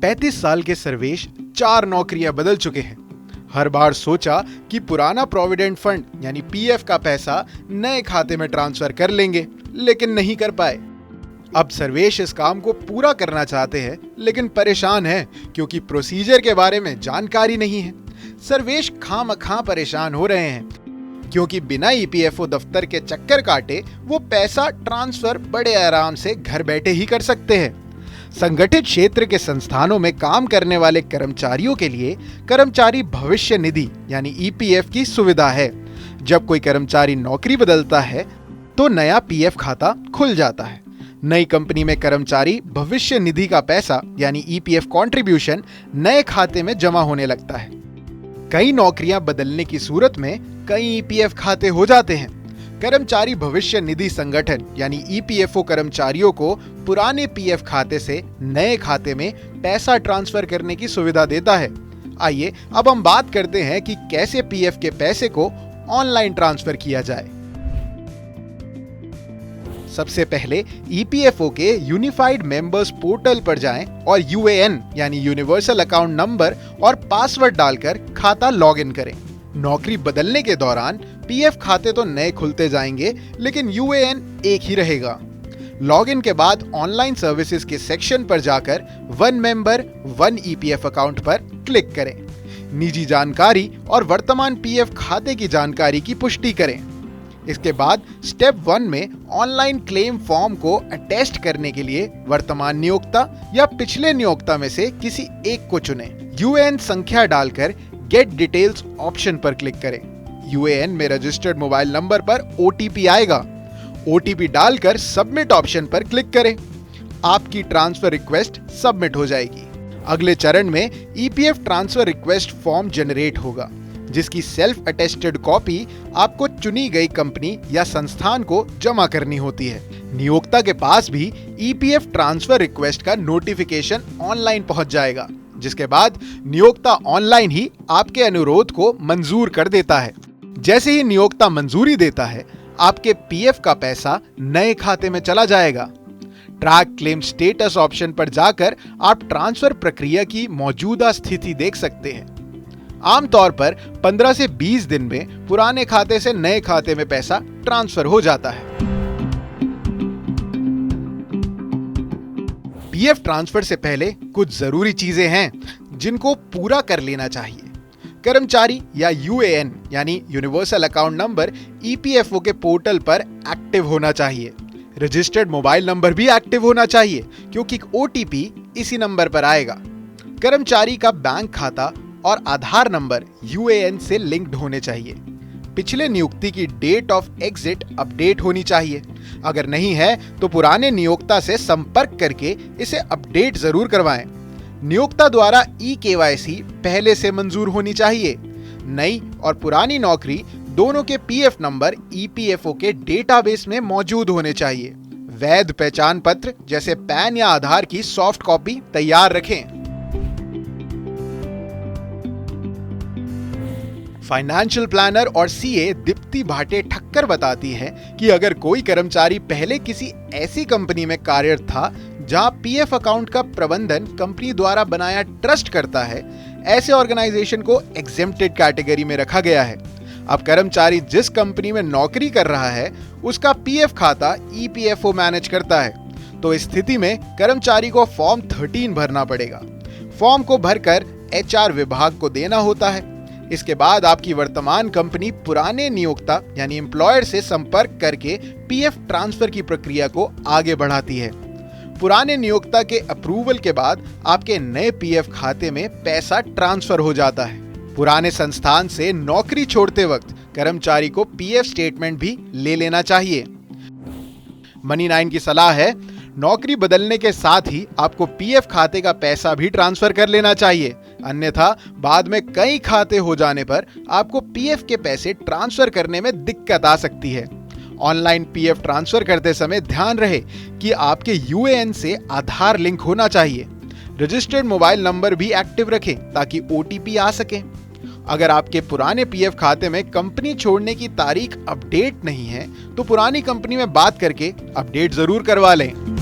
35 साल के सर्वेश 4 नौकरियां बदल चुके हैं। हर बार सोचा कि पुराना प्रोविडेंट फंड यानी पीएफ का पैसा नए खाते में ट्रांसफर कर लेंगे, लेकिन नहीं कर पाए। अब सर्वेश इस काम को पूरा करना चाहते हैं, लेकिन परेशान है क्योंकि प्रोसीजर के बारे में जानकारी नहीं है। सर्वेश खामखा परेशान हो रहे हैं क्योंकि बिना ईपीएफओ दफ्तर के चक्कर काटे वो पैसा ट्रांसफर बड़े आराम से घर बैठे ही कर सकते हैं। संगठित क्षेत्र के संस्थानों में काम करने वाले कर्मचारियों के लिए कर्मचारी भविष्य निधि यानी ईपीएफ की सुविधा है। जब कोई कर्मचारी नौकरी बदलता है तो नया पीएफ खाता खुल जाता है। नई कंपनी में कर्मचारी भविष्य निधि का पैसा यानी ईपीएफ कंट्रीब्यूशन नए खाते में जमा होने लगता है। कई नौकरियां बदलने की सूरत में कई ईपीएफ खाते हो जाते हैं। कर्मचारी भविष्य निधि संगठन यानी ईपीएफओ कर्मचारियों को पुराने पीएफ खाते से नए खाते में पैसा ट्रांसफर करने की सुविधा देता है। आइए अब हम बात करते हैं कि कैसे पीएफ के पैसे को ऑनलाइन ट्रांसफर किया जाए। सबसे पहले ईपीएफओ के यूनिफाइड मेंबर्स पोर्टल पर जाएं और यूएएन यानी यूनिवर्सल अकाउंट नंबर और पासवर्ड डालकर खाता लॉगिन करें। नौकरी बदलने के दौरान पीएफ खाते तो नए खुलते जाएंगे, लेकिन यूएएन एक ही रहेगा। लॉगिन के बाद ऑनलाइन सर्विसेज के सेक्शन पर जाकर one member one EPF account पर क्लिक करें। निजी जानकारी और वर्तमान पीएफ खाते की जानकारी की पुष्टि करें। इसके बाद स्टेप 1 में ऑनलाइन क्लेम फॉर्म को अटेस्ट करने के लिए वर्तमान नियोक्ता या पिछले नियोक्ता में से किसी एक को चुनें। यूएएन संख्या डालकर गेट डिटेल्स ऑप्शन पर क्लिक करें। यूएएन में रजिस्टर्ड मोबाइल नंबर पर ओटीपी आएगा। ओटीपी डालकर सबमिट ऑप्शन पर क्लिक करें। आपकी ट्रांसफर रिक्वेस्ट सबमिट हो जाएगी। अगले चरण में EPF transfer request form generate होगा, जिसकी सेल्फ अटेस्टेड कॉपी आपको चुनी गई कंपनी या संस्थान को जमा करनी होती है। नियोक्ता के पास भी ईपीएफ ट्रांसफर रिक्वेस्ट का नोटिफिकेशन ऑनलाइन पहुंच जाएगा, जिसके बाद नियोक्ता ऑनलाइन ही आपके अनुरोध को मंजूर कर देता है। जैसे ही नियोक्ता मंजूरी देता है, आपके पीएफ का पैसा नए खाते में चला जाएगा। ट्रैक क्लेम स्टेटस ऑप्शन पर जाकर आप ट्रांसफर प्रक्रिया की मौजूदा स्थिति देख सकते हैं। आमतौर पर 15 से 20 दिन में पुराने खाते से नए खाते में पैसा ट्रांसफर हो जाता है। पीएफ ट्रांसफर से पहले कुछ जरूरी चीजें हैं जिनको पूरा कर लेना चाहिए। कर्मचारी या यूएएन यानी यूनिवर्सल अकाउंट नंबर ईपीएफओ के पोर्टल पर एक्टिव होना चाहिए। रजिस्टर्ड मोबाइल नंबर भी एक्टिव होना चाहिए क्योंकि ओटीपी इसी नंबर पर आएगा। कर्मचारी का बैंक खाता और आधार नंबर यूएएन से लिंक्ड होने चाहिए। पिछले नियुक्ति की डेट ऑफ एग्जिट अपडेट होनी चाहिए। अगर नहीं है तो पुराने नियोक्ता से संपर्क करके इसे अपडेट जरूर करवाएं। नियोक्ता द्वारा ई-केवाईसी पहले से मंजूर होनी चाहिए। नई और पुरानी नौकरी दोनों के पीएफ नंबर ईपीएफओ के डेटाबेस में मौजूद होने चाहिए। वैध पहचान पत्र जैसे पैन या आधार की सॉफ्ट कॉपी तैयार रखें। फाइनेंशियल प्लानर और सीए दीप्ति भाटे ठक्कर बताती है कि अगर कोई कर्मचारी पहले किसी ऐसी कंपनी में कार्यरत था जहां पीएफ अकाउंट का प्रबंधन कंपनी द्वारा बनाया ट्रस्ट करता है, ऐसे ऑर्गेनाइजेशन को एग्जेम्प्टेड कैटेगरी में रखा गया है। अब कर्मचारी जिस कंपनी में नौकरी कर रहा है उसका पीएफ खाता ईपीएफओ मैनेज करता है, तो इस स्थिति में कर्मचारी को फॉर्म 13 भरना पड़ेगा। फॉर्म को भरकर एचआर विभाग को देना होता है। इसके बाद आपकी वर्तमान कंपनी पुराने नियोक्ता यानी एम्प्लॉयर से संपर्क करके पीएफ ट्रांसफर की प्रक्रिया को आगे बढ़ाती है। पुराने नियोक्ता के अप्रूवल के बाद आपके नए पीएफ खाते में पैसा ट्रांसफर हो जाता है। पुराने संस्थान से नौकरी छोड़ते वक्त कर्मचारी को पीएफ स्टेटमेंट भी ले लेना चाहिए। मनी 9 की सलाह है, नौकरी बदलने के साथ ही आपको पीएफ खाते का पैसा भी ट्रांसफर कर लेना चाहिए, अन्यथा बाद में कई खाते हो जाने पर आपको पीएफ के पैसे ट्रांसफर करने में दिक्कत आ सकती है। ऑनलाइन पीएफ ट्रांसफर करते समय ध्यान रहे कि आपके यूएएन से आधार लिंक होना चाहिए। रजिस्टर्ड मोबाइल नंबर भी एक्टिव रखें ताकि ओटीपी आ सके। अगर आपके पुराने पीएफ खाते में कंपनी छोड़ने की तारीख अपडेट नहीं है तो पुरानी कंपनी में बात करके अपडेट जरूर करवा लें।